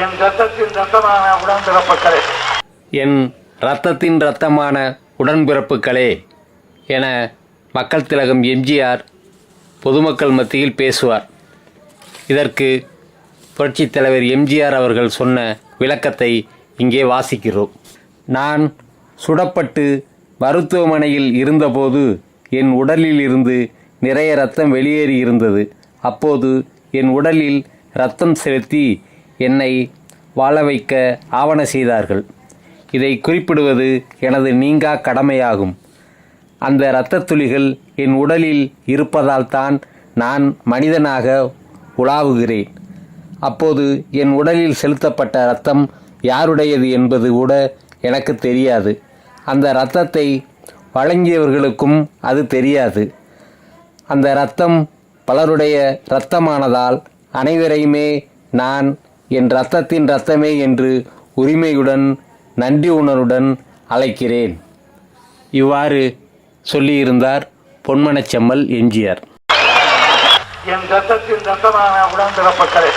என் ரத்தத்தின் ரத்தமான உடன்பிறப்புகளே, என் இரத்தத்தின் இரத்தமான உடன்பிறப்புகளே என மக்கள் திலகம் எம்ஜிஆர் பொதுமக்கள் மத்தியில் பேசுவார். இதற்கு புரட்சித் தலைவர் எம்ஜிஆர் அவர்கள் சொன்ன விளக்கத்தை இங்கே வாசிக்கிறோம். நான் சுடப்பட்டு மருத்துவமனையில் இருந்தபோது என் உடலில் இருந்து நிறைய இரத்தம் வெளியேறி இருந்தது. அப்போது என் உடலில் இரத்தம் செலுத்தி என்னை வாழ வைக்க ஆவண செய்தார்கள். இதை குறிப்பிடுவது எனது நீங்கா கடமையாகும். அந்த இரத்தத் துளிகள் என் உடலில் இருப்பதால் தான் நான் மனிதனாக உலாவுகிறேன். அப்போது என் உடலில் செலுத்தப்பட்ட இரத்தம் யாருடையது என்பது கூட எனக்கு தெரியாது. அந்த இரத்தத்தை வழங்கியவர்களுக்கும் அது தெரியாது. அந்த இரத்தம் பலருடைய இரத்தமானதால் அனைவரையுமே நான் என் இரத்தத்தின் இரத்தமே என்று உரிமையுடன் நன்றி உணர்வுடன் அழைக்கிறேன். இவ்வாறு சொல்லியிருந்தார் பொன்மனச்செம்மல் எம்ஜிஆர். என் ரத்தத்தின் ரத்தமான உடன்பிறப்புகளே.